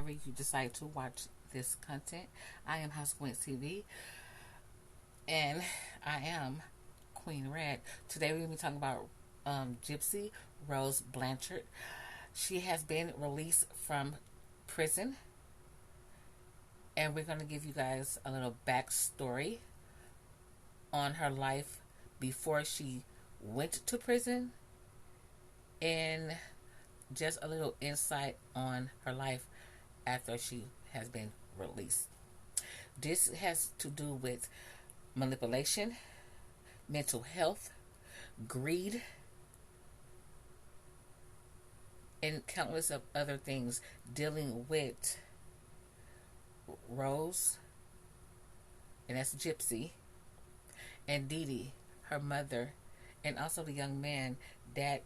whenever you decide to watch this content. I am House of Queens TV, and I am Queen Red. Today we're going to be talking about Gypsy Rose Blanchard. She has been released from prison, and we're going to give you guys a little backstory on her life before she went to prison, and just a little insight on her life after she has been released. This has to do with manipulation, mental health, greed, and countless of other things dealing with Rose, and that's Gypsy, and Dee Dee, her mother, and also the young man that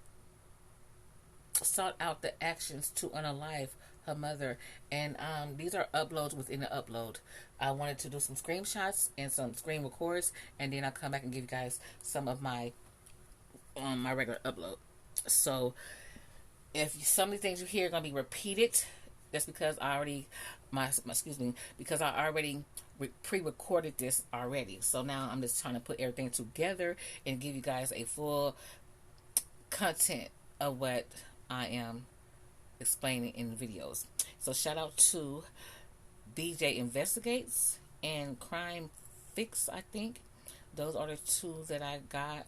sought out the actions to unalive her mother. And these are uploads within the upload. I wanted to do some screenshots and some screen records, and then I'll come back and give you guys some of my my regular upload. So if some of the things you hear are going to be repeated, that's because I already because I already pre-recorded this already. So now I'm just trying to put everything together and give you guys a full content of what I am explaining in videos. So shout out to BJ Investigates and Crime Fix, I think. Those are the two that I got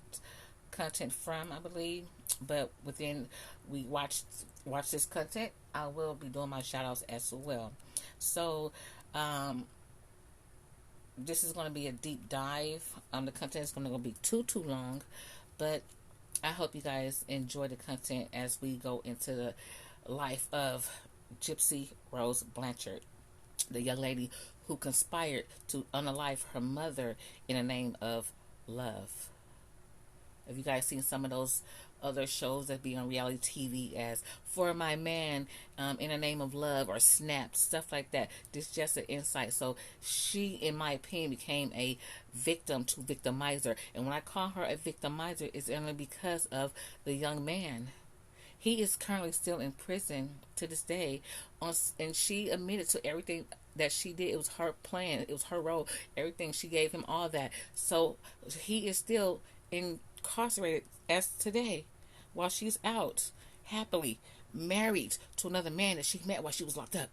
content from, I believe. But within we watch this content, I will be doing my shout outs as well. So this is going to be a deep dive. The content is going to be too long, but I hope you guys enjoy the content as we go into the life of Gypsy Rose Blanchard, the young lady who conspired to unalive her mother in the name of love. Have you guys seen some of those other shows that be on reality TV as For My Man, in the Name of Love, or Snap, stuff like that? This is just an insight. So she, in my opinion, became a victim to Victimizer. And when I call her a Victimizer, it's only because of the young man. He is currently still in prison to this day, and she admitted to everything that she did. It was her plan. It was her role. Everything. She gave him all that. So he is still incarcerated as today, while she's out happily married to another man that she met while she was locked up.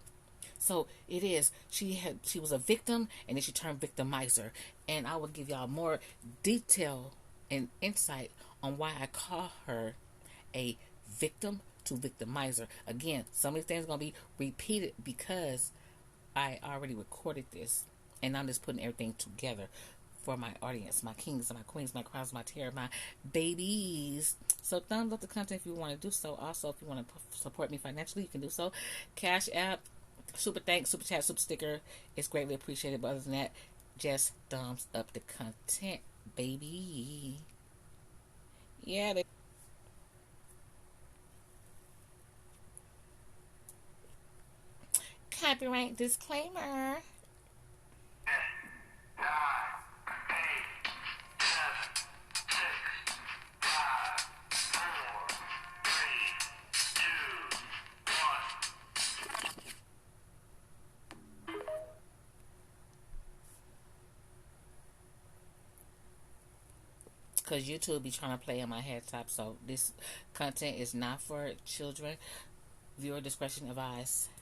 So it is, she was a victim, and then she turned victimizer. And I will give y'all more detail and insight on why I call her a victim to victimizer. Again, some of these things are going to be repeated because I already recorded this, and I'm just putting everything together for my audience, my kings and my queens, my crowns, my terror, my babies. So thumbs up the content if you want to do so. Also, if you want to support me financially, you can do so. Cash App, super thanks, super chat, super sticker. It's greatly appreciated. But other than that, just thumbs up the content, baby. Yeah. Copyright disclaimer. Because YouTube be trying to play on my head top, so this content is not for children. Viewer discretion advised.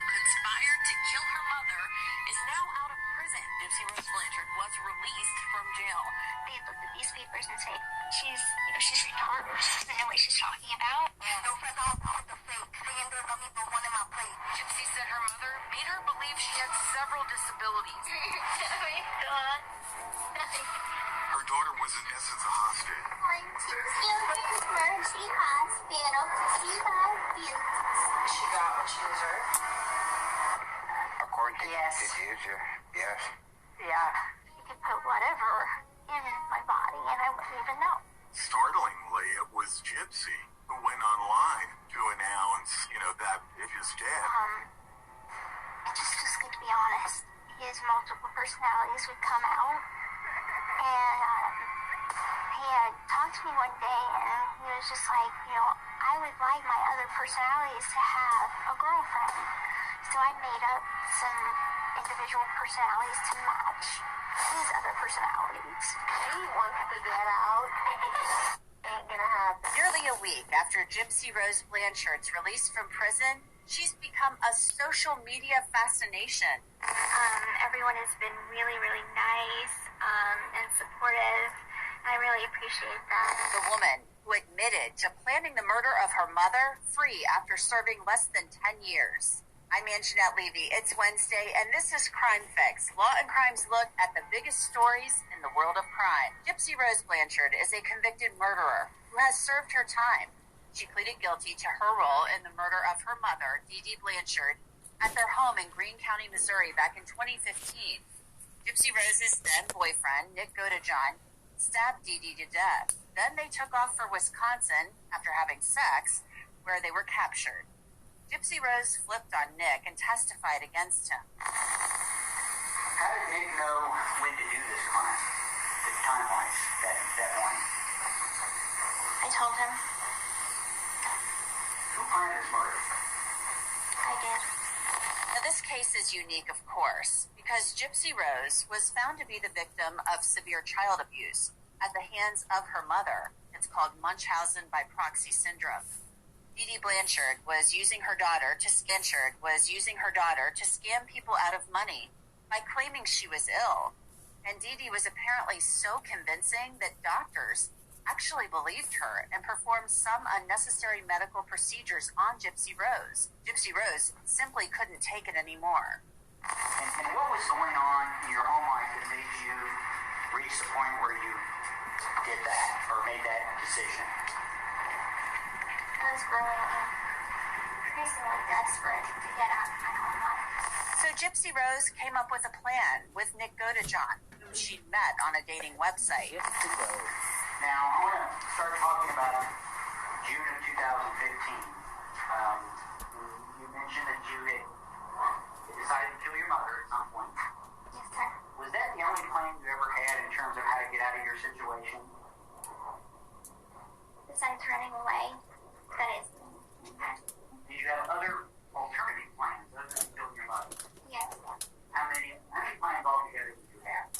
Conspired to kill her mother, is now out of prison. Gypsy Rose Blanchard was released from jail. They look at these papers and say, she's retarded. She doesn't know what she's talking about. No, friend, I'll put the fake. They ended up me the one in my plate. Gypsy said her mother made her believe she had several disabilities. Oh my God. Her daughter was in essence a hostage. Emergency hospital. She got what she deserved. According to Yes. yes. Yeah. You can put whatever in my body and I wouldn't even know. Startlingly, it was Gypsy who went online to announce, that bitch is dead. Just to be honest, his multiple personalities would come out, and he had talked to me one day, and he was just like, I would like my other personalities to have a girlfriend. made up some individual personalities to match his other personalities. He wants to get out. Ain't gonna happen. Nearly a week after Gypsy Rose Blanchard's release from prison, she's become a social media fascination. Everyone has been really, really nice and supportive. I really appreciate that. The woman who admitted to planning the murder of her mother, free after serving less than 10 years. I'm Anjanette Levy. It's Wednesday, and this is Crime Fix, Law and Crime's look at the biggest stories in the world of crime. Gypsy Rose Blanchard is a convicted murderer who has served her time. She pleaded guilty to her role in the murder of her mother, Dee Dee Blanchard, at their home in Greene County, Missouri, back in 2015. Gypsy Rose's then-boyfriend, Nick Godejohn, stabbed Dee Dee to death. Then they took off for Wisconsin after having sex, where they were captured. Gypsy Rose flipped on Nick and testified against him. How did Nick know when to do this crime? The time-wise, that morning? I told him. Who planned his murder? I did. Now, this case is unique, of course, because Gypsy Rose was found to be the victim of severe child abuse at the hands of her mother. It's called Munchausen by proxy syndrome. Dee Dee Blanchard was using her daughter to scam people out of money by claiming she was ill. And Dee Dee was apparently so convincing that doctors actually believed her and performed some unnecessary medical procedures on Gypsy Rose. Gypsy Rose simply couldn't take it anymore. And what was going on in your home life that made you reach the point where you did that or made that decision? I was growing increasingly desperate to get out of my home life. So Gypsy Rose came up with a plan with Nick Godejohn, whom she'd met on a dating website. Now, I want to start talking about June of 2015. You mentioned that you had decided to kill your mother at some point. Yes, sir. Was that the only plan you ever had in terms of how to get out of your situation? Besides running away, that is. Did you have other alternative plans other than killing your mother? Yes. How many plans altogether did you have?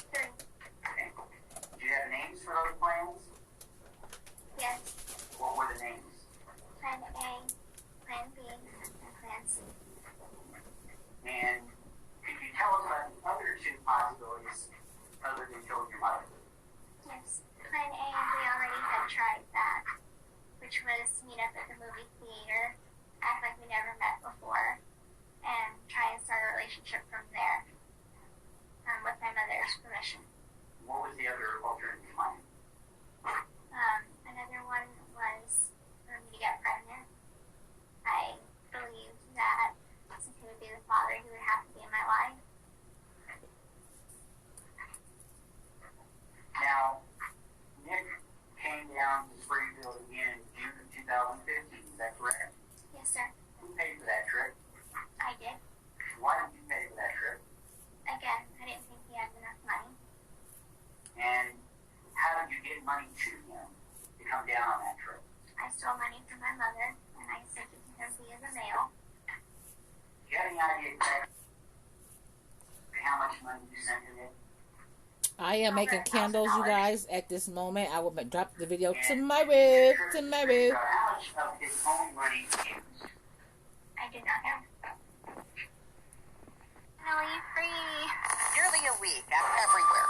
3. Okay. Do you have names for those plans? Yes. What were the names? Plan A, Plan B, and Plan C. And could you tell us about the other 2 possibilities other than killing your mother? Yes. Plan A, we already had tried that, which was meet up at the movie theater, act like we never met before, and try and start a relationship from there, with my mother's permission. What was the other alternative plan? Another one was for me to get pregnant. I believed that since he would be the father, he would have to be in my life. Now, Nick came down to Springfield again in June of 2015, is that correct? Yes, sir. Who paid for that trip? I did. Why did you pay for that trip? Again, I didn't think he had enough money. And how did you get money to him to come down on that trip? I stole money from my mother, and I sent it to him via the mail. Do you have any idea exactly how much money you sent to Nick? I am making candles, you guys, at this moment. I will drop the video tomorrow. How much of his own money he used? I did not know. Finally free. Nearly a week everywhere.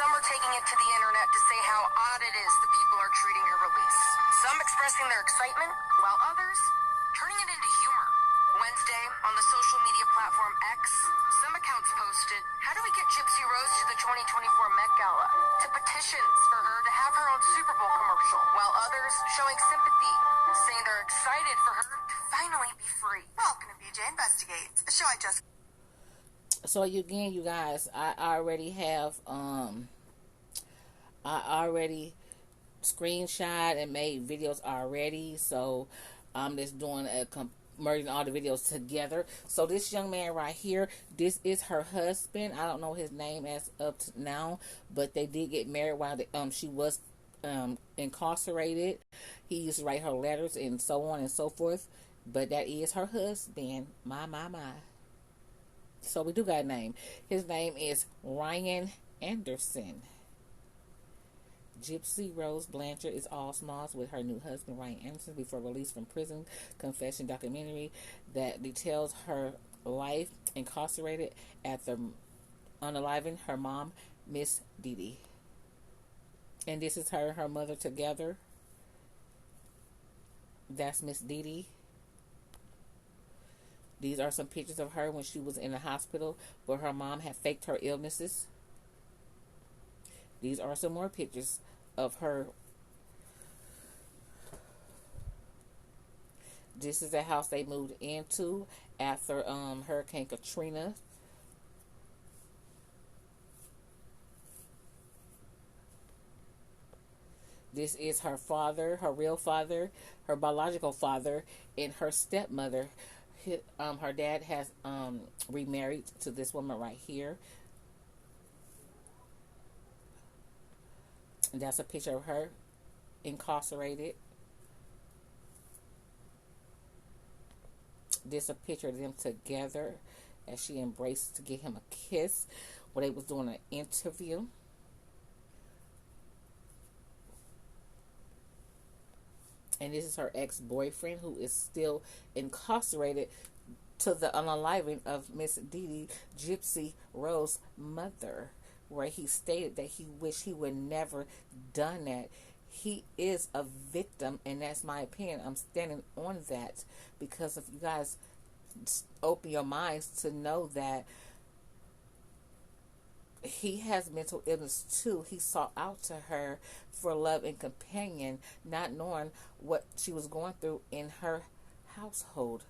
Some are taking it to the internet to say how odd it is the people are treating her release. Some expressing their excitement, while others turning it into humor. Wednesday, on the social media platform X, some accounts posted, "How do we get Gypsy Rose to the 2024 Met Gala?" to petitions for her to have her own Super Bowl commercial, while others showing sympathy, saying they're excited for her to finally be free. Welcome to BJ Investigates, a show I just... So again, you guys, I already have screenshot and made videos already, so I'm just doing merging all the videos together. So this young man right here, this is her husband. I don't know his name as up to now, but they did get married while she was incarcerated. He used to write her letters and so on and so forth. But that is her husband. My. So we do got a name. His name is Ryan Anderson. Gypsy Rose Blanchard is all smalls with her new husband Ryan Anderson before release from prison. Confession documentary that details her life incarcerated after unaliving her mom, Miss Dee Dee. And this is her and her mother together. That's Miss Dee Dee. These are some pictures of her when she was in the hospital where her mom had faked her illnesses. These are some more pictures of her. This is the house they moved into after Hurricane Katrina. This is her father, her real father, her biological father, and her stepmother. Her dad has remarried to this woman right here. And that's a picture of her incarcerated. This is a picture of them together as she embraced to give him a kiss when they was doing an interview. And this is her ex-boyfriend who is still incarcerated to the unaliving of Miss Dee Dee, Gypsy Rose's mother, where he stated that he wished he would never done that. He is a victim, and that's my opinion. I'm standing on that because if you guys open your minds to know that he has mental illness too. He sought out to her for love and companion, not knowing what she was going through in her household.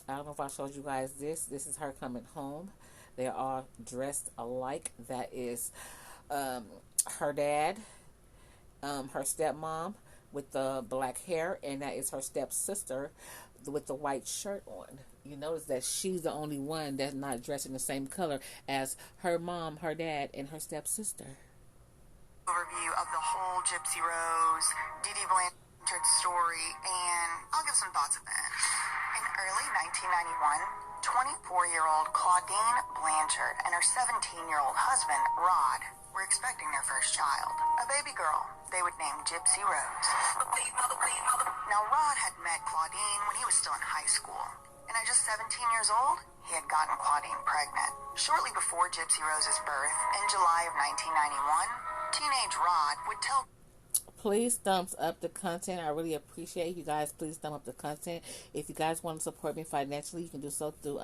I don't know if I showed you guys this. This is her coming home. They are all dressed alike. That is her dad, her stepmom with the black hair, and that is her stepsister with the white shirt on. You notice that she's the only one that's not dressed in the same color as her mom, her dad, and her stepsister. Overview of the whole Gypsy Rose, Dee Dee Blanchard story, and I'll give some thoughts at the end. In early 1991, 24-year-old Claudine Blanchard and her 17-year-old husband, Rod, were expecting their first child, a baby girl they would name Gypsy Rose. Now, Rod had met Claudine when he was still in high school, and at just 17 years old, he had gotten Claudine pregnant. Shortly before Gypsy Rose's birth, in July of 1991, teenage Rod would tell... Please thumbs up the content. I really appreciate you guys. Please thumb up the content. If you guys want to support me financially, you can do so through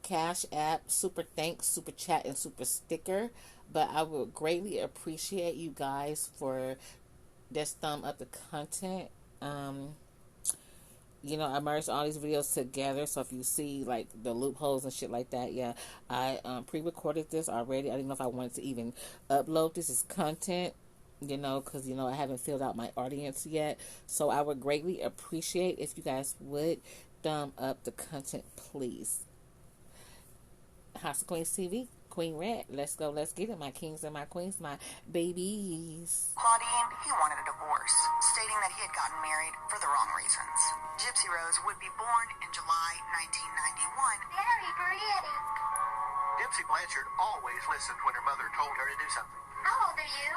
Cash App, Super Thanks, Super Chat, and Super Sticker. But I would greatly appreciate you guys for just thumb up the content. You know, I merged all these videos together, so if you see like the loopholes and shit like that, yeah, I pre-recorded this already. I didn't know if I wanted to even upload this as content, you know, because, you know, I haven't filled out my audience yet. So I would greatly appreciate if you guys would thumb up the content, please. House of Queens TV, Queen Red, let's go, let's get it, my kings and my queens, my babies. Claudine, he wanted a divorce, stating that he had gotten married for the wrong reasons. Gypsy Rose would be born in July 1991. Very pretty. Gypsy Blanchard always listened when her mother told her to do something. How old are you?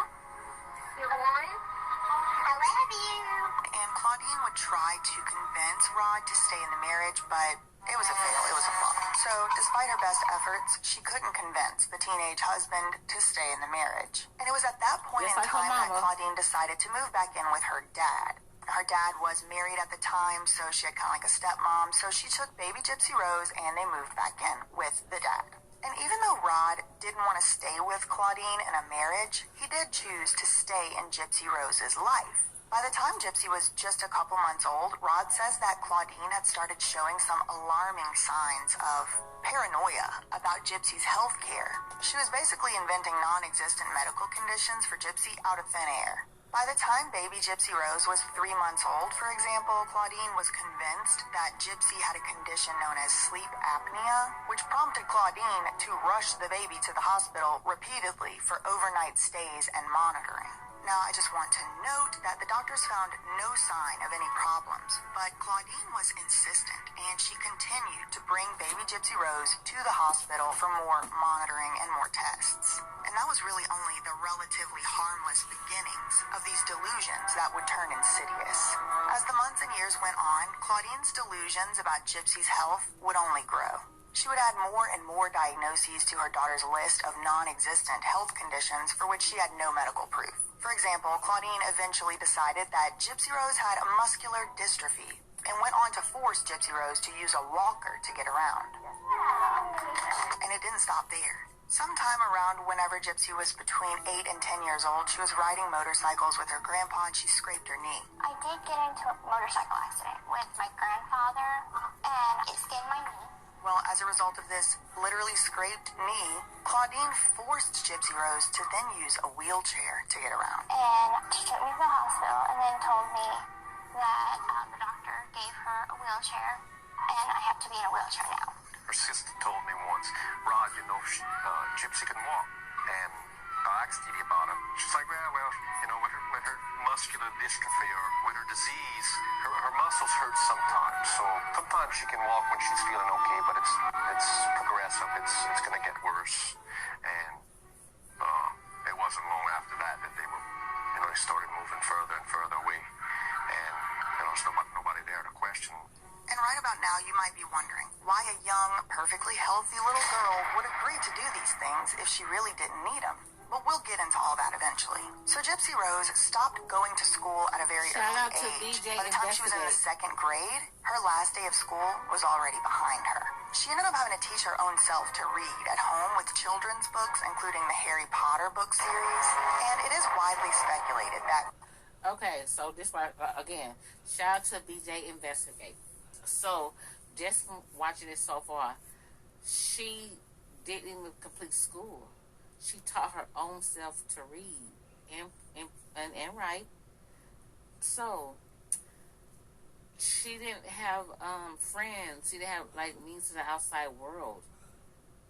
You're 1? I love you. And Claudine would try to convince Rod to stay in the marriage, but it was a fail. It was a flop. So, despite her best efforts, she couldn't convince the teenage husband to stay in the marriage. And it was at that point in time that Claudine decided to move back in with her dad. Her dad was married at the time, so she had kind of like a stepmom. So she took baby Gypsy Rose and they moved back in with the dad. And even though Rod didn't want to stay with Claudine in a marriage, he did choose to stay in Gypsy Rose's life. By the time Gypsy was just a couple months old, Rod says that Claudine had started showing some alarming signs of paranoia about Gypsy's health care. She was basically inventing non-existent medical conditions for Gypsy out of thin air. By the time baby Gypsy Rose was 3 months old, for example, Claudine was convinced that Gypsy had a condition known as sleep apnea, which prompted Claudine to rush the baby to the hospital repeatedly for overnight stays and monitoring. Now, I just want to note that the doctors found no sign of any problems, but Claudine was insistent, and she continued to bring baby Gypsy Rose to the hospital for more monitoring and more tests. And that was really only the relatively harmless beginnings of these delusions that would turn insidious. As the months and years went on, Claudine's delusions about Gypsy's health would only grow. She would add more and more diagnoses to her daughter's list of non-existent health conditions for which she had no medical proof. For example, Claudine eventually decided that Gypsy Rose had a muscular dystrophy and went on to force Gypsy Rose to use a walker to get around. And it didn't stop there. Sometime around whenever Gypsy was between 8 and 10 years old, she was riding motorcycles with her grandpa and she scraped her knee. I did get into a motorcycle accident with my grandfather, and it skinned my knee. Well, as a result of this literally scraped knee, Claudine forced Gypsy Rose to then use a wheelchair to get around. And she took me to the hospital and then told me that the doctor gave her a wheelchair, and I have to be in a wheelchair now. Her sister told me once, Rod, you know, Gypsy can walk. And I asked Dee about him. She's like, well, you know, with her muscular dystrophy or with her disease, her muscles hurt sometimes. So sometimes she can walk when she's feeling okay, but it's progressive. It's going to get worse. And it wasn't long after that they were, you know, they started moving further and further away. And, you know, there's nobody there to question. And right about now, you might be wondering why a young, perfectly healthy little girl would agree to do these things if she really didn't need them. But we'll get into all that eventually. So Gypsy Rose stopped going to school at a very early age. By the time she was in the 2nd grade, her last day of school was already behind her. She ended up having to teach her own self to read at home with children's books, including the Harry Potter book series. And it is widely speculated that... Okay, so this part, again, shout out to BJ Investigate. So, just from watching it so far, she didn't even complete school. She taught her own self to read and write. So, she didn't have friends. She didn't have, like, means to the outside world.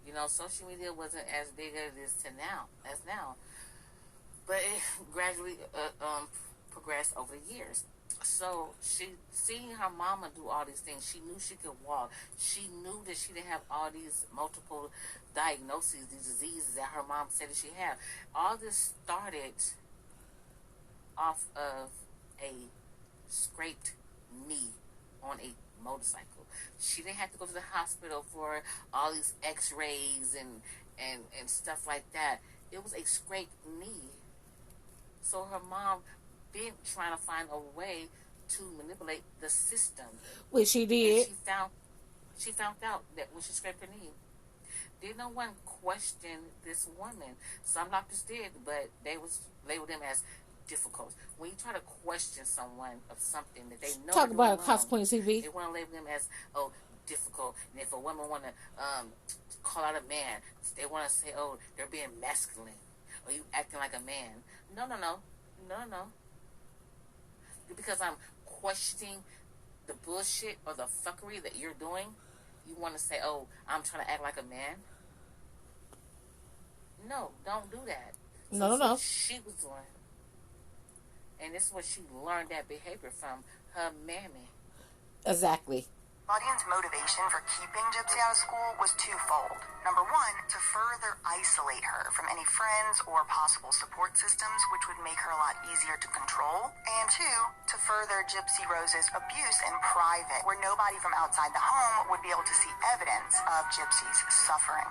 You know, social media wasn't as big as it is now. But it gradually progressed over the years. So she, seeing her mama do all these things, she knew she could walk. She knew that she didn't have all these multiple diagnoses, these diseases that her mom said that she had. All this started off of a scraped knee on a motorcycle. She didn't have to go to the hospital for all these x-rays and stuff like that. It was a scraped knee. So her mom been trying to find a way to manipulate the system, which she did. And she found out that when she scraped her knee, did no one question this woman. Some doctors did, but they was labeled them as difficult. When you try to question someone of something that they know, talk about HOUSEOFQUEENS TV. They want to label them as difficult. And if a woman want to call out a man, they want to say, they're being masculine, or you acting like a man. No. Because I'm questioning the bullshit or the fuckery that you're doing, you want to say, I'm trying to act like a man? No, don't do that. So No. She was doing. And this is what she learned that behavior from her mammy. Exactly. Claudine's motivation for keeping Gypsy out of school was twofold. Number one, to further isolate her from any friends or possible support systems, which would make her a lot easier to control. And two, to further Gypsy Rose's abuse in private, where nobody from outside the home would be able to see evidence of Gypsy's suffering.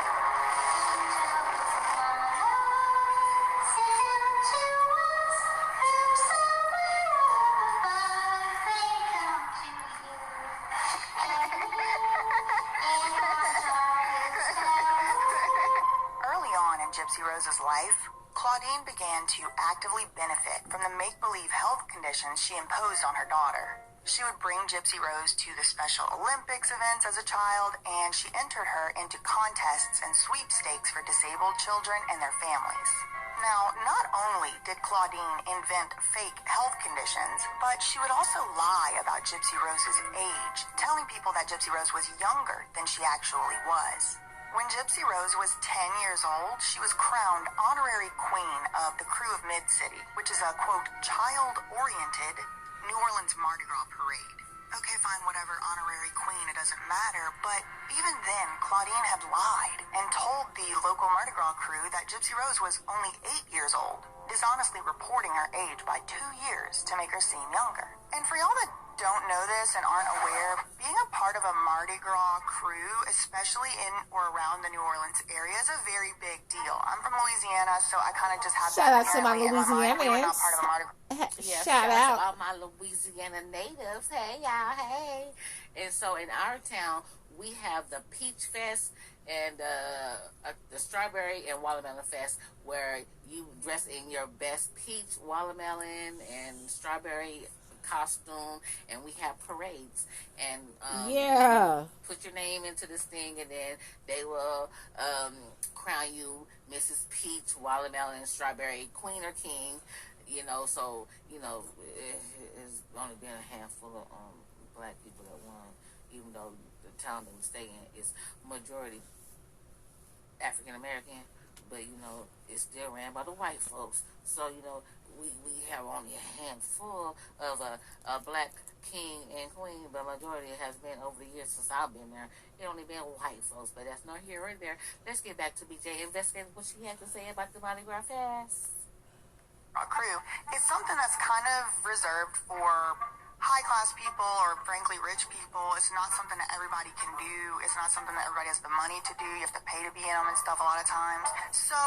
Gypsy Rose's life, Claudine began to actively benefit from the make-believe health conditions she imposed on her daughter. She would bring Gypsy Rose to the Special Olympics events as a child, and she entered her into contests and sweepstakes for disabled children and their families. Now, not only did Claudine invent fake health conditions, but she would also lie about Gypsy Rose's age, telling people that Gypsy Rose was younger than she actually was. When Gypsy Rose was 10 years old, she was crowned honorary queen of the Crew of Mid-City, which is a, quote, child-oriented New Orleans Mardi Gras parade. Okay, fine, whatever, honorary queen, it doesn't matter, but even then, Claudine had lied and told the local Mardi Gras crew that Gypsy Rose was only 8 years old, dishonestly reporting her age by 2 years to make her seem younger. And for y'all that don't know this and aren't aware, being a part of a Mardi Gras crew, especially in or around the New Orleans area, is a very big deal. I'm from Louisiana, so I kind of just had Shout that out to my inherently in my mind. We were not Louisianians. part of a Mardi Gras. Yeah, Shout out. to all my Louisiana natives. Hey, y'all, hey. And so in our town, we have the Peach Fest and the Strawberry and Watermelon Fest, where you dress in your best peach, watermelon, and strawberry costume, and we have parades. And Yeah. put your name into this thing, and then they will crown you Mrs. Peach, Watermelon, Strawberry, Queen or King. You know, so, you know, it's only been a handful of black people that won, even though the town that we stay in is majority African American, but, you know, it's still ran by the white folks. So, you know, we have only a handful of a black king and queen, but majority has been over the years since I've been there. It only been white folks, but that's not here or there. Let's get back to BJ investigating what she had to say about the Mardi Gras Fest. Crew is something that's kind of reserved for high-class people or, frankly, rich people. It's not something that everybody can do. It's not something that everybody has the money to do. You have to pay to be in them and stuff a lot of times. So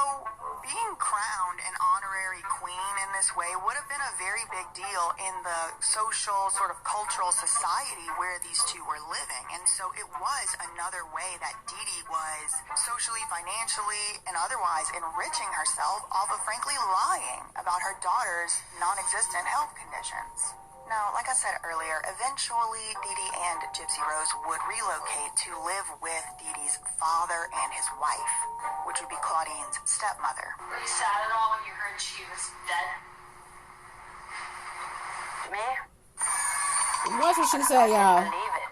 being crowned an honorary queen in this way would have been a very big deal in the social, sort of cultural society where these two were living. And so it was another way that Dee Dee was socially, financially, and otherwise enriching herself off of, frankly, lying about her daughter's non-existent health conditions. Now, like I said earlier, eventually Dee Dee and Gypsy Rose would relocate to live with Dee Dee's father and his wife, which would be Claudine's stepmother. Were you sad at all when you heard she was dead? Me? Watch what she say, y'all. Believe it.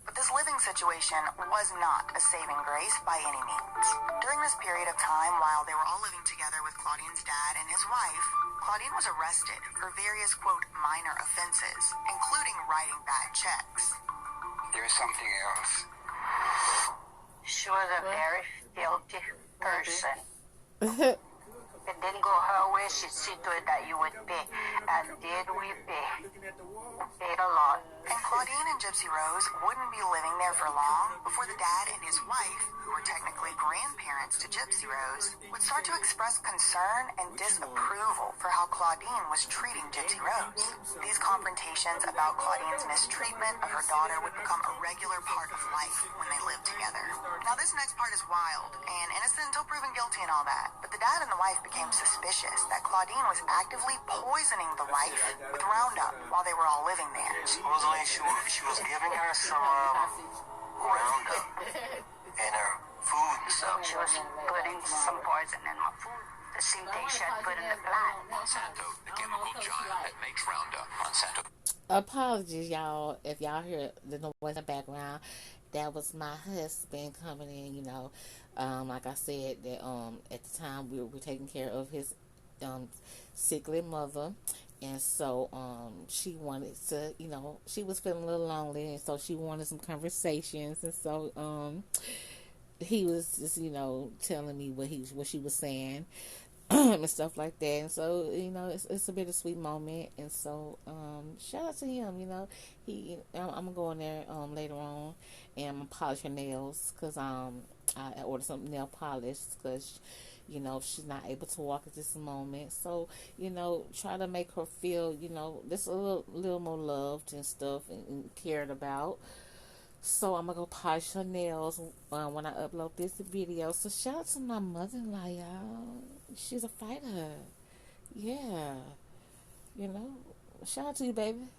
But this living situation was not a saving grace by any means. During this period of time, while they were all living together with Claudine's dad and his wife, Claudine was arrested for various, quote, minor offenses, including writing bad checks. There's something else. She was a very filthy person. It didn't go her way. She see to it that you would pay. And did we pay? Paid a lot. And Claudine and Gypsy Rose wouldn't be living there for long before the dad and his wife, who were technically grandparents to Gypsy Rose, would start to express concern and disapproval for how Claudine was treating Gypsy Rose. These confrontations about Claudine's mistreatment of her daughter would become a regular part of life when they lived together. Now, this next part is wild and innocent until proven guilty and all that, but the dad and the wife became suspicious that Claudine was actively poisoning the wife with Roundup while they were all living there. Supposedly she was giving her some Roundup in her food and stuff. She was putting some poison in her food. The same thing she had put in the plant. Monsanto, the chemical giant that makes Roundup. Monsanto. Apologies, y'all, if y'all hear the noise in the background. That was my husband coming in, you know. Like I said, that at the time we were taking care of his sickly mother, and so she wanted to, you know, she was feeling a little lonely, and so she wanted some conversations, and so he was just, you know, telling me what she was saying and stuff like that. And so, you know, it's a bittersweet moment. And so shout out to him. You know, I'm gonna go in there later on and I'm gonna polish her nails, because I ordered some nail polish, because, you know, she's not able to walk at this moment. So, you know, try to make her feel, you know, just a little more loved and stuff, and cared about. So I'm gonna go polish her nails when I upload this video. So shout out to my mother-in-law, y'all. She's a fighter. Yeah. You know, shout out to you, baby.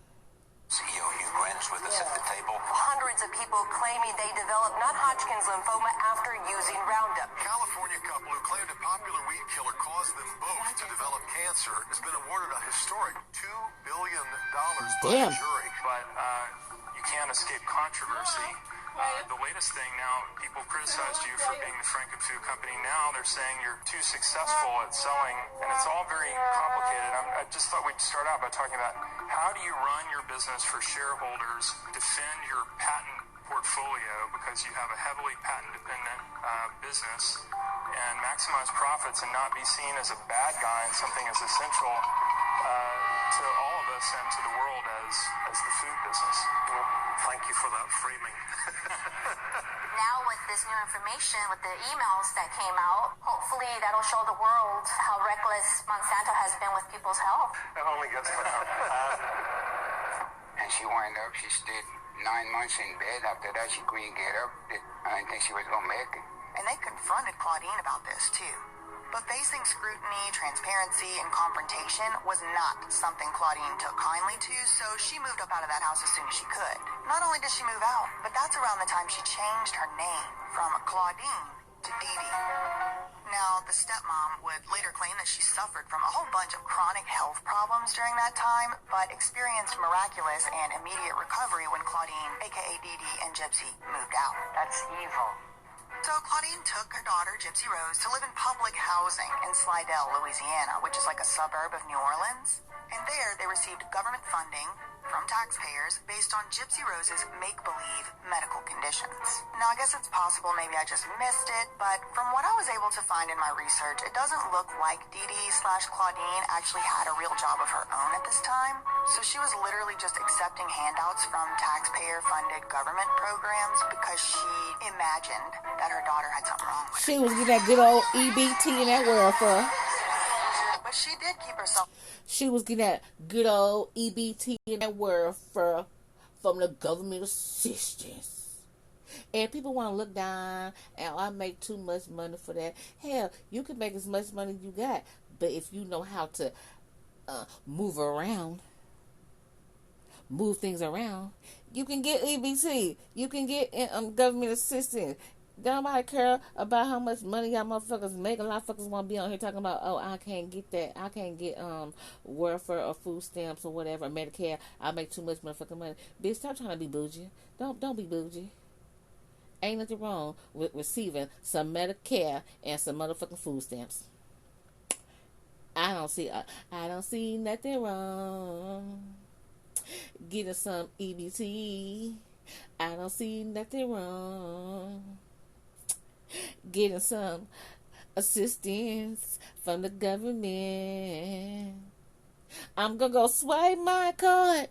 CEO new friends with us at the table. Hundreds of people claiming they developed non-Hodgkin's lymphoma after using Roundup. California couple who claimed a popular weed killer caused them both to develop cancer has been awarded a historic $2 billion by Damn. a jury. But you can't escape controversy The latest thing now, people criticized you for being the Frankenfood company. Now they're saying you're too successful at selling, and it's all very complicated. I just thought we'd start out by talking about how do you run your business for shareholders, defend your patent portfolio because you have a heavily patent-dependent business, and maximize profits and not be seen as a bad guy in something as essential to all of us and to the world as the food business. Well, thank you for that framing. Now with this new information, with the emails that came out, hopefully that'll show the world how reckless Monsanto has been with people's health. It only gets better. And she wound up, she stayed 9 months in bed. After that, she couldn't get up. I didn't think she was going to make it. And they confronted Claudine about this too. But facing scrutiny, transparency, and confrontation was not something Claudine took kindly to, so she moved up out of that house as soon as she could. Not only did she move out, but that's around the time she changed her name from Claudine to Dee Dee. Now, the stepmom would later claim that she suffered from a whole bunch of chronic health problems during that time, but experienced miraculous and immediate recovery when Claudine, aka Dee Dee, and Gypsy moved out. That's evil. So Claudine took her daughter, Gypsy Rose, to live in public housing in Slidell, Louisiana, which is like a suburb of New Orleans. And there they received government funding from taxpayers based on Gypsy Rose's make-believe medical conditions. Now, I guess it's possible maybe I just missed it, but from what I was able to find in my research, it doesn't look like Dee Dee/Claudine actually had a real job of her own at this time. So she was literally just accepting handouts from taxpayer-funded government programs because she imagined that her daughter had something wrong with her. She was getting that good old EBT in that world for her. But she did keep herself. She was getting that good old EBT in that world for from the government assistance. And people want to look down and I make too much money for that. Hell, you can make as much money as you got, but if you know how to move things around, you can get EBT. You can get government assistance. Don't nobody care about how much money y'all motherfuckers make. A lot of fuckers want to be on here talking about, oh, I can't get that. I can't get welfare or food stamps or whatever, Medicare. I make too much motherfucking money. Bitch, stop trying to be bougie. Don't be bougie. Ain't nothing wrong with receiving some Medicare and some motherfucking food stamps. I don't see nothing wrong getting some EBT. I don't see nothing wrong getting some assistance from the government. I'm gonna go swipe my card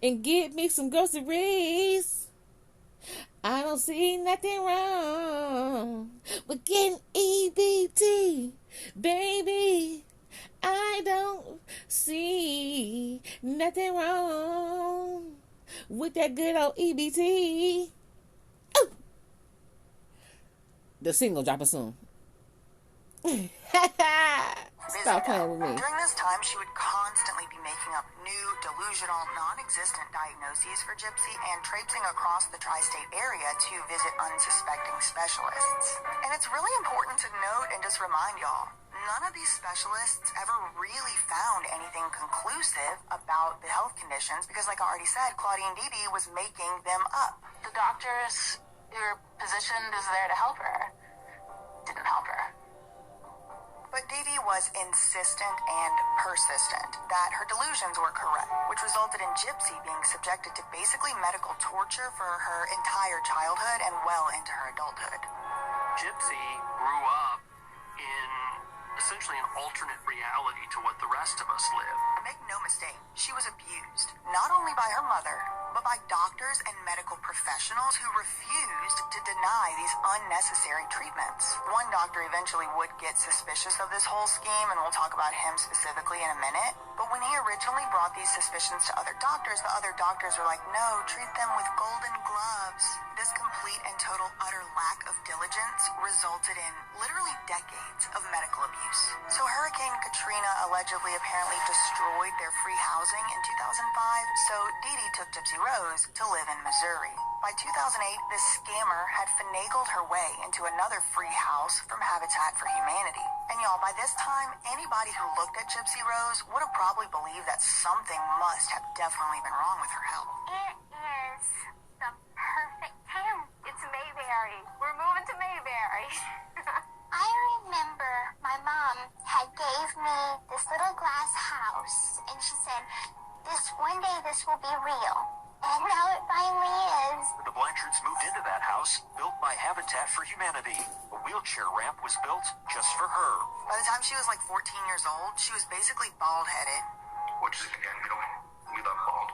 and get me some groceries. I don't see nothing wrong with getting EBT, baby. I don't see nothing wrong with that good old EBT. Oh! The single dropping soon. Stop playing with me. During this time, she would constantly be making up new, delusional, non-existent diagnoses for Gypsy and traipsing across the tri-state area to visit unsuspecting specialists. And it's really important to note and just remind y'all, none of these specialists ever really found anything conclusive about the health conditions because, like I already said, Claudine Dee Dee was making them up. The doctors who were positioned as there to help her didn't help her. But Dee Dee was insistent and persistent that her delusions were correct, which resulted in Gypsy being subjected to basically medical torture for her entire childhood and well into her adulthood. Gypsy grew up in essentially an alternate reality to what the rest of us live. Make no mistake, she was abused, not only by her mother, but by doctors and medical professionals who refused to deny these unnecessary treatments. One doctor eventually would get suspicious of this whole scheme, and we'll talk about him specifically in a minute. But when he originally brought these suspicions to other doctors, the other doctors were like, no, treat them with golden gloves. This complete and total utter lack of diligence resulted in literally decades of medical abuse. So Hurricane Katrina allegedly apparently destroyed their free housing in 2005, so Dee Dee took Gypsy Rose to live in Missouri. By 2008, this scammer had finagled her way into another free house from Habitat for Humanity. And y'all, by this time, anybody who looked at Gypsy Rose would have probably believed that something must have definitely been wrong with her health. It is the perfect Mayberry. We're moving to Mayberry. I remember my mom had gave me this little glass house, and she said, one day this will be real. And now it finally is. The Blanchards moved into that house, built by Habitat for Humanity. A wheelchair ramp was built just for her. By the time she was like 14 years old, she was basically bald-headed. Which is, again, we love bald.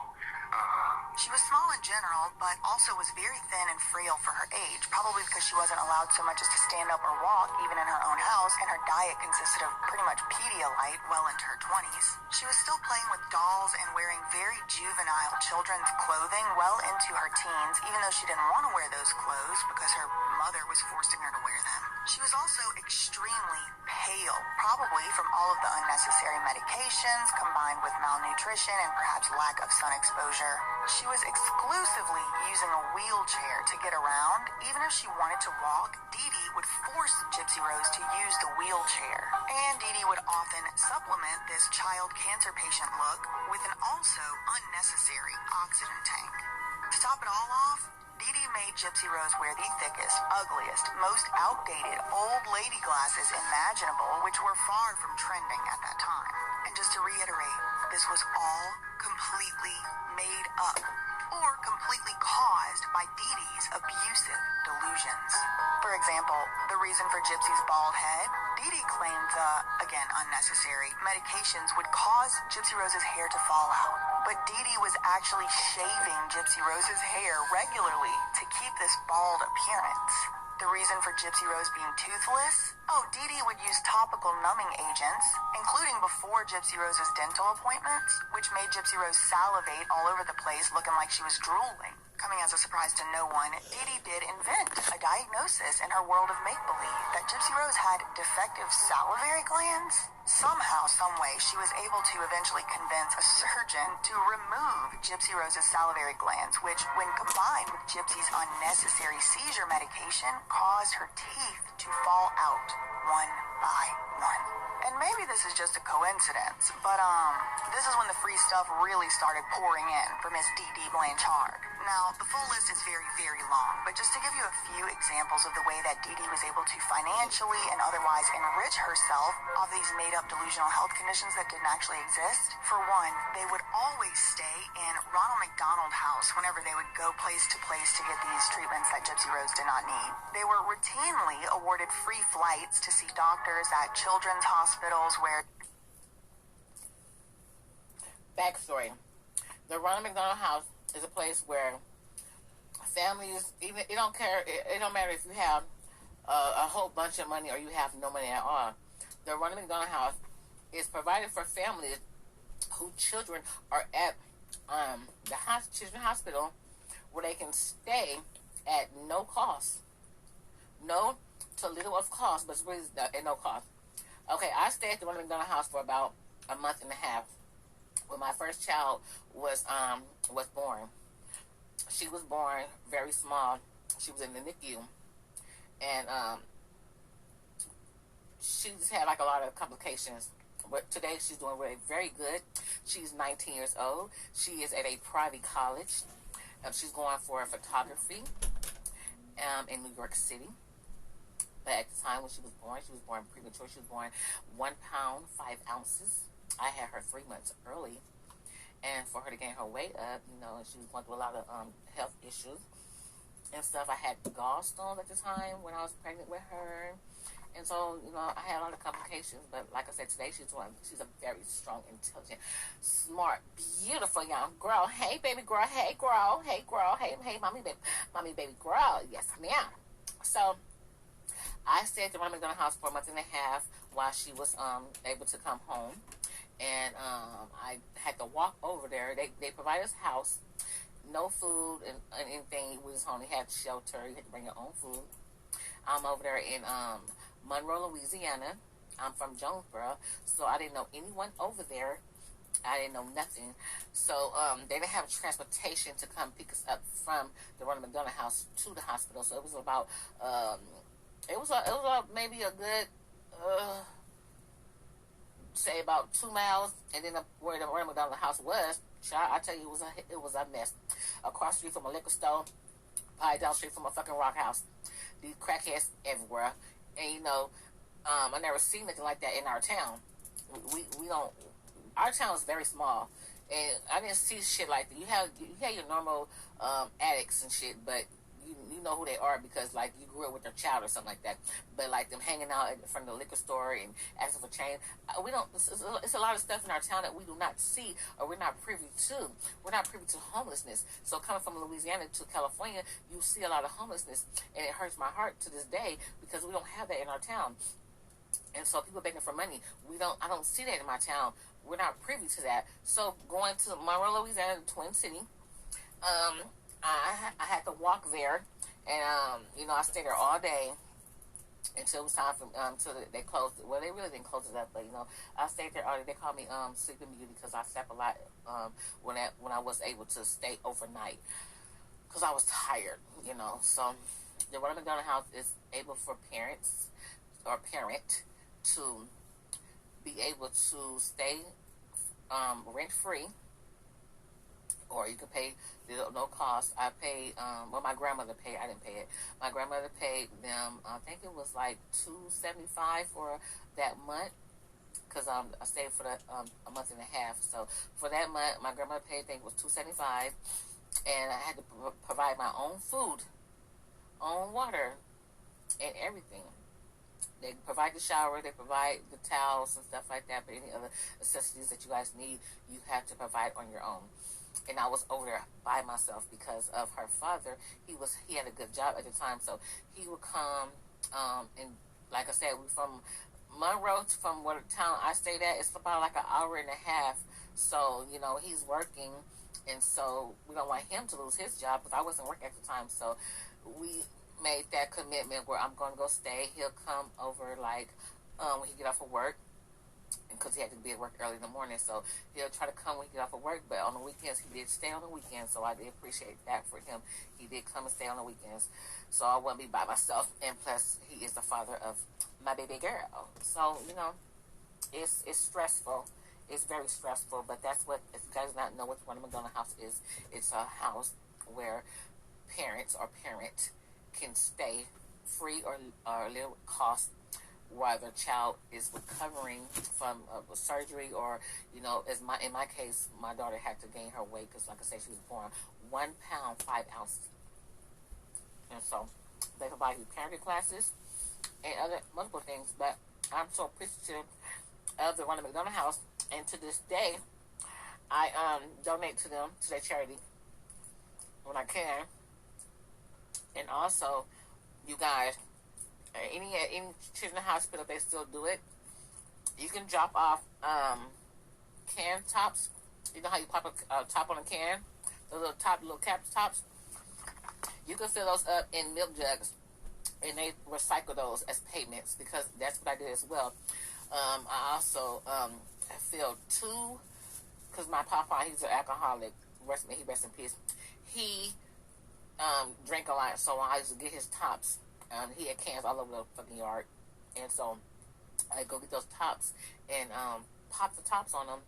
She was small in general, but also was very thin and frail for her age, probably because she wasn't allowed so much as to stand up or walk, even in her own house, and her diet consisted of pretty much Pedialyte well into her 20s. She was still playing with dolls and wearing very juvenile children's clothing well into her teens, even though she didn't want to wear those clothes because her mother was forcing her to wear them. She was also extremely pale, probably from all of the unnecessary medications combined with malnutrition and perhaps lack of sun exposure. She was exclusively using a wheelchair to get around. Even if she wanted to walk, Dee Dee would force Gypsy Rose to use the wheelchair. And Dee Dee would often supplement this child cancer patient look with an also unnecessary oxygen tank. To top it all off, Dee Dee made Gypsy Rose wear the thickest, ugliest, most outdated old lady glasses imaginable, which were far from trending at that time. And just to reiterate, this was all completely made up or completely caused by Dee Dee's abusive delusions. For example, the reason for Gypsy's bald head, Dee Dee claimed the, again unnecessary, medications would cause Gypsy Rose's hair to fall out. But Dee Dee was actually shaving Gypsy Rose's hair regularly to keep this bald appearance. The reason for Gypsy Rose being toothless? Oh, Dee Dee would use topical numbing agents, including before Gypsy Rose's dental appointments, which made Gypsy Rose salivate all over the place looking like she was drooling. Coming as a surprise to no one, Dee Dee did invent a diagnosis in her world of make-believe that Gypsy Rose had defective salivary glands. Somehow, someway, she was able to eventually convince a surgeon to remove Gypsy Rose's salivary glands, which, when combined with Gypsy's unnecessary seizure medication, caused her teeth to fall out one by one. And maybe this is just a coincidence, but this is when the free stuff really started pouring in for Miss Dee Dee Blanchard. Now, the full list is very, very long, but just to give you a few examples of the way that Dee Dee was able to financially and otherwise enrich herself off these made-up delusional health conditions that didn't actually exist. For one, they would always stay in Ronald McDonald House whenever they would go place to place to get these treatments that Gypsy Rose did not need. They were routinely awarded free flights to see doctors at children's hospitals where... Backstory. The Ronald McDonald House is a place where families, even it don't matter if you have a whole bunch of money or you have no money at all. The Ronald McDonald House is provided for families whose children are at the children's hospital, where they can stay at no cost, no to little of cost, but it's really at no cost. Okay, I stayed at the Ronald McDonald House for about a month and a half when my first child was born. She was born very small. She was in the NICU, and she just had like a lot of complications. But today she's doing very good. She's 19 years old. She is at a private college. She's going for photography in New York City. But at the time when she was born premature. She was born 1 pound 5 ounces. I had her 3 months early, and for her to gain her weight up, she was going through a lot of health issues and stuff. I had gallstones at the time when I was pregnant with her, and so I had a lot of complications. But like I said, today she's a very strong, intelligent, smart, beautiful young girl. Hey baby girl, hey girl, hey girl, hey mommy baby girl. Yes ma'am. So I stayed at the Ronald McDonald House for a month and a half while she was able to come home. And I had to walk over there. They provide us house, no food and anything. We just only had shelter. You had to bring your own food. I'm over there in Monroe, Louisiana. I'm from Jonesboro, so I didn't know anyone over there. I didn't know nothing. So they didn't have transportation to come pick us up from the Ronald McDonald House to the hospital. So it was about maybe a good say about 2 miles, and then where the Ronald McDonald House was, I tell you, it was a mess. Across the street from a liquor store, probably down the street from a fucking rock house. These crackheads everywhere. And, you know, I never seen anything like that in our town. We don't, our town is very small. And I didn't see shit like that. You have your normal addicts and shit, but you know who they are because, like, you grew up with their child or something like that. But, like, them hanging out in front of the liquor store and asking for change, we don't, it's a lot of stuff in our town that we do not see or we're not privy to. We're not privy to homelessness. So coming from Louisiana to California, you see a lot of homelessness, and it hurts my heart to this day because we don't have that in our town. And so people begging for money, I don't see that in my town. We're not privy to that. So going to Monroe, Louisiana, the Twin City, I had to walk there, and you know, I stayed there all day until it was time for until they closed. Well, they really didn't close it up, but you know, I stayed there all day. They called me Sleeping Beauty because I slept a lot when I was able to stay overnight because I was tired, you know. So the Ronald McDonald House is able for parents or parent to be able to stay rent free, or you can pay no cost. I paid, well, my grandmother paid. I didn't pay it. My grandmother paid them. I think it was like $275 for that month, because I stayed for a month and a half. So for that month, my grandmother paid. I think it was $275, and I had to provide my own food, own water, and everything. They provide the shower, they provide the towels and stuff like that, but any other necessities that you guys need, you have to provide on your own. And I was over there by myself because of her father. He had a good job at the time, so he would come, and like I said, we from Monroe to from what town I stayed at, it's about like an hour and a half. So, you know, he's working, and so we don't want him to lose his job because I wasn't working at the time. So we made that commitment where I'm going to go stay. He'll come over like when he get off of work, because he had to be at work early in the morning, so he'll try to come when he get off of work. But on the weekends, he did stay on the weekends, so I did appreciate that for him. He did come and stay on the weekends, so I wouldn't be by myself. And plus, he is the father of my baby girl, so you know, it's stressful. It's very stressful, but that's what, if you guys not know what the Ronald McDonald House is, it's a house where parents or parent can stay free or little cost while their child is recovering from surgery, or you know, in my case, my daughter had to gain her weight because, like I said, she was born 1 pound 5 ounces, and so they provide you parenting classes and other multiple things. But I'm so appreciative of the Ronald McDonald House, and to this day, I donate to them, to their charity, when I can. And also, you guys, any children's hospital, they still do it. You can drop off can tops. You know how you pop a top on a can? Those little cap tops. You can fill those up in milk jugs, and they recycle those as payments, because that's what I did as well. I also filled 2, because my papa, he's an alcoholic. He rest in peace. He drank a lot, so I used to get his tops. He had cans all over the fucking yard, and so I go get those tops and pop the tops on them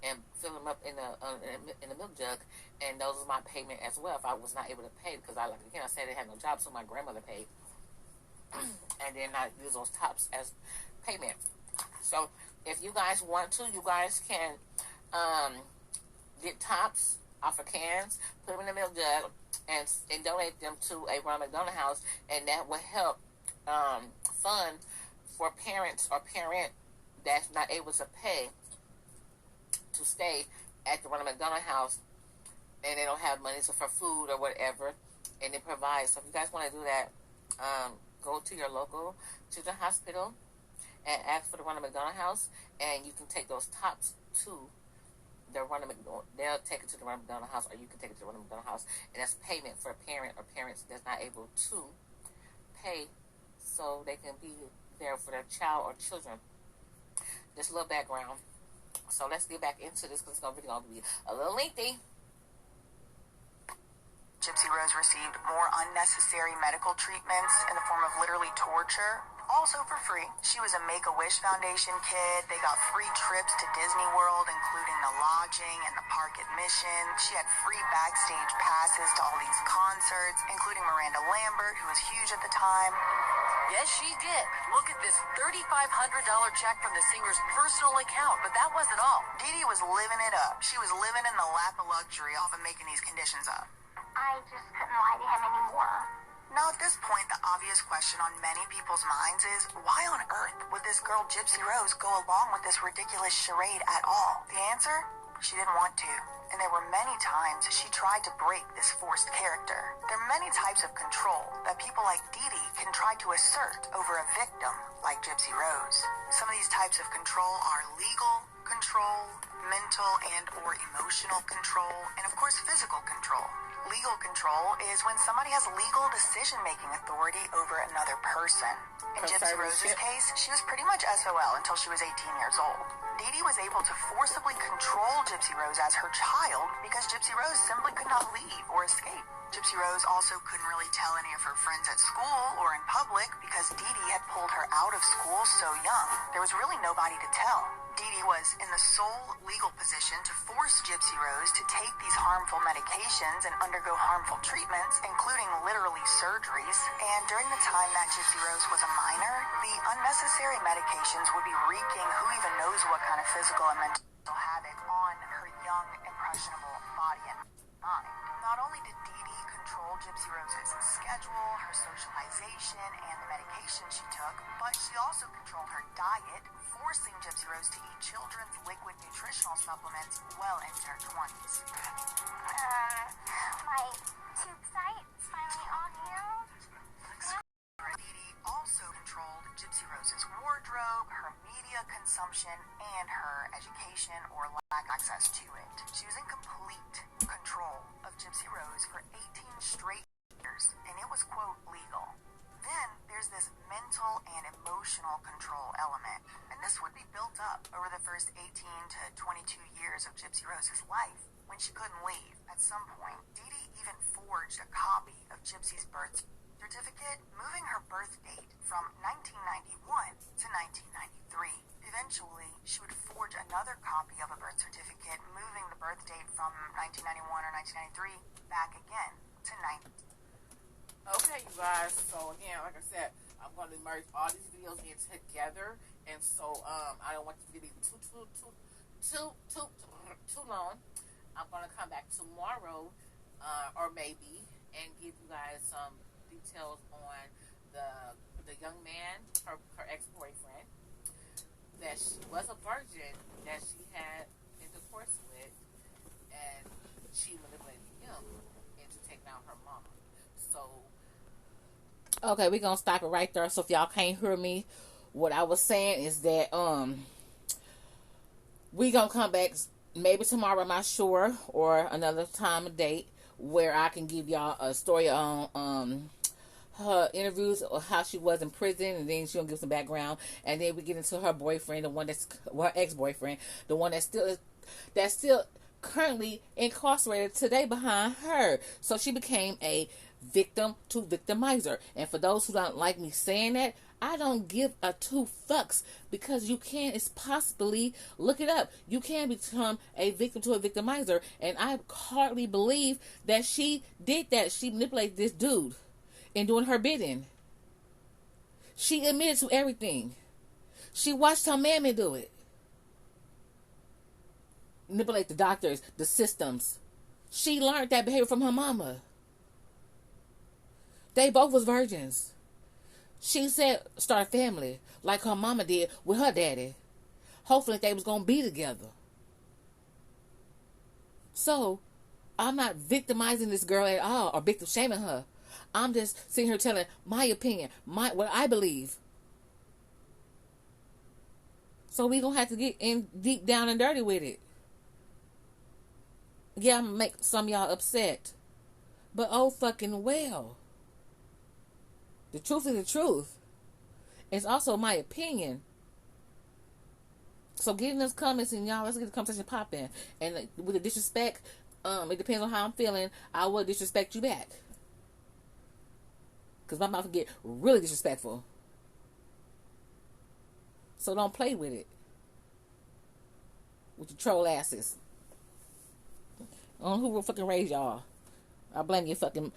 and fill them up in the milk jug, and those are my payment as well if I was not able to pay, because I said I had no job, so my grandmother paid, and then I use those tops as payment. So if you guys want to, you guys can get tops off of cans, put them in the milk jug, and donate them to a Ronald McDonald House, and that will help fund for parents or parent that's not able to pay to stay at the Ronald McDonald House, and they don't have money for food or whatever, and it provides. So if you guys want to do that, go to your local children's hospital and ask for the Ronald McDonald House, and you can take those tops to they'll take it to the Ronald McDonald House, or you can take it to the Ronald McDonald House, and that's payment for a parent or parents that's not able to pay, so they can be there for their child or children. Just a little background. So let's get back into this, because it's going to be a little lengthy. Gypsy Rose received more unnecessary medical treatments in the form of literally torture Also for free, she was a Make-A-Wish Foundation kid. They got free trips to Disney World, including the lodging and the park admission. She had free backstage passes to all these concerts, including Miranda Lambert, who was huge at the time. Yes, she did. Look at this $3,500 check from the singer's personal account, but that wasn't all. Dee Dee was living it up. She was living in the lap of luxury off of making these conditions up. I just couldn't lie to him anymore. Now, at this point, the obvious question on many people's minds is, why on earth would this girl Gypsy Rose go along with this ridiculous charade at all? The answer? She didn't want to. And there were many times she tried to break this forced character. There are many types of control that people like Dee Dee can try to assert over a victim like Gypsy Rose. Some of these types of control are legal control, mental and or emotional control, and of course physical control. Legal control is when somebody has legal decision-making authority over another person. In Gypsy Rose's case, she was pretty much SOL until she was 18 years old. Dee Dee was able to forcibly control Gypsy Rose as her child because Gypsy Rose simply could not leave or escape. Gypsy Rose also couldn't really tell any of her friends at school or in public because Dee Dee had pulled her out of school so young. There was really nobody to tell. Dee Dee was in the sole legal position to force Gypsy Rose to take these harmful medications and undergo harmful treatments, including literally surgeries. And during the time that Gypsy Rose was a minor, the unnecessary medications would be wreaking who even knows what kind of physical and mental havoc on her young, impressionable body and mind. Not only did Dee Dee control Gypsy Rose's schedule, her socialization, and the medication she took, but she also controlled her diet, forcing Gypsy Rose to eat children's liquid nutritional supplements well into her 20s. My tube site's finally on here. Dee Dee also controlled Gypsy Rose's wardrobe, her media consumption, and her education or lack of access to it. She was in complete control of Gypsy Rose for 18 straight years, and it was, quote, legal. Then there's this mental and emotional control element, and this would be built up over the first 18 to 22 years of Gypsy Rose's life when she couldn't leave. At some point, Dee Dee even forged a copy of Gypsy's birth certificate, moving her birth date from 1991 to 1993. Eventually, she would forge another copy of a birth certificate, moving the birth date from 1991 or 1993 back again to 90. Okay, you guys, so again, like I said, I'm going to merge all these videos in together, and so I don't want this video to be too long. I'm going to come back tomorrow, or maybe, and give you guys some details on the young man, her ex-boyfriend, that she was a virgin, that she had intercourse with, and she manipulated him into taking out her mama. So, okay, we're gonna stop it right there. So if y'all can't hear me, what I was saying is that we gonna come back maybe tomorrow, I'm not sure, or another time and date where I can give y'all a story on her interviews or how she was in prison, and then she'll give some background, and then we get into her boyfriend, the one that's her ex-boyfriend, the one that's still currently incarcerated today behind her. So she became a victim to victimizer. And for those who don't like me saying that, I don't give a two fucks, because you can, it's possibly, look it up, you can become a victim to a victimizer. And I hardly believe that she did that. She manipulated this dude in doing her bidding. She admitted to everything. She watched her mammy do it. Manipulate the doctors, the systems. She learned that behavior from her mama. They both was virgins. She said start a family like her mama did with her daddy. Hopefully they was going to be together. So, I'm not victimizing this girl at all or victim shaming her. I'm just sitting here telling my opinion, what I believe. So we going to have to get in deep down and dirty with it. Yeah, I'm going to make some of y'all upset. But oh fucking well. The truth is the truth. It's also my opinion. So get in those comments, and y'all, let's get the conversation popping. And with the disrespect, it depends on how I'm feeling. I will disrespect you back. Because my mouth can get really disrespectful. So don't play with it. With your troll asses. On who will fucking raise y'all? I blame your fucking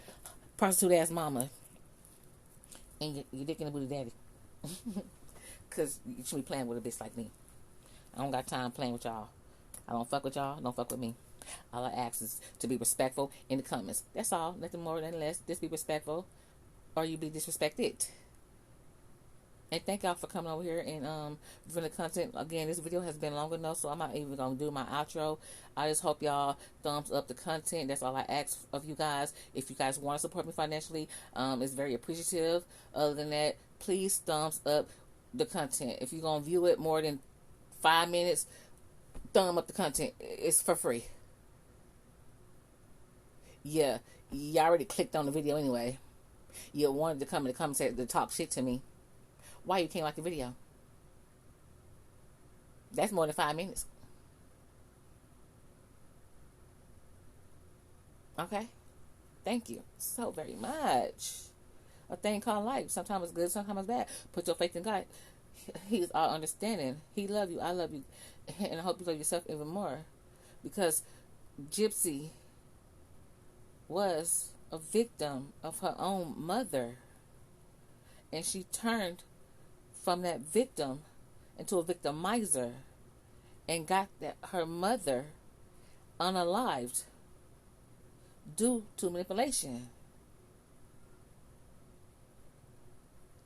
prostitute ass mama. And your dick in the booty daddy. Because you should be playing with a bitch like me. I don't got time playing with y'all. I don't fuck with y'all. Don't fuck with me. All I ask is to be respectful in the comments. That's all. Nothing more, nothing less. Just be respectful. Or you be disrespected. And thank y'all for coming over here and for the content. Again, this video has been long enough, so I'm not even going to do my outro. I just hope y'all thumbs up the content. That's all I ask of you guys. If you guys want to support me financially, it's very appreciative. Other than that, please thumbs up the content. If you're going to view it more than 5 minutes, thumb up the content. It's for free. Yeah, you already clicked on the video anyway. You wanted to come in the comments to talk shit to me. Why you can't like the video? That's more than 5 minutes. Okay? Thank you so very much. A thing called life. Sometimes it's good, sometimes it's bad. Put your faith in God. He's all understanding. He loves you. I love you. And I hope you love yourself even more. Because Gypsy was a victim of her own mother. And she turned from that victim into a victimizer and got her mother unalived due to manipulation.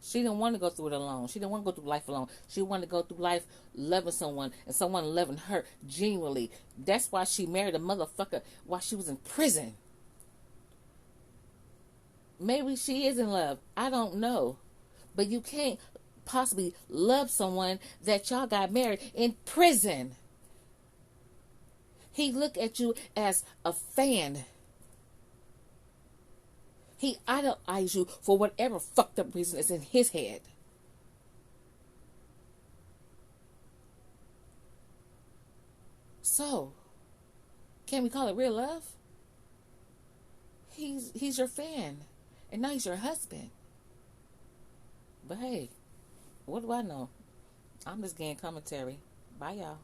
She didn't want to go through it alone. She didn't want to go through life alone. She wanted to go through life loving someone and someone loving her genuinely. That's why she married a motherfucker while she was in prison. Maybe she is in love. I don't know. But you can't possibly love someone that y'all got married in prison. He looked at you as a fan. He idolized you for whatever fucked up reason is in his head. So, can we call it real love? He's your fan. And now he's your husband. But hey, what do I know? I'm just getting commentary. Bye, y'all.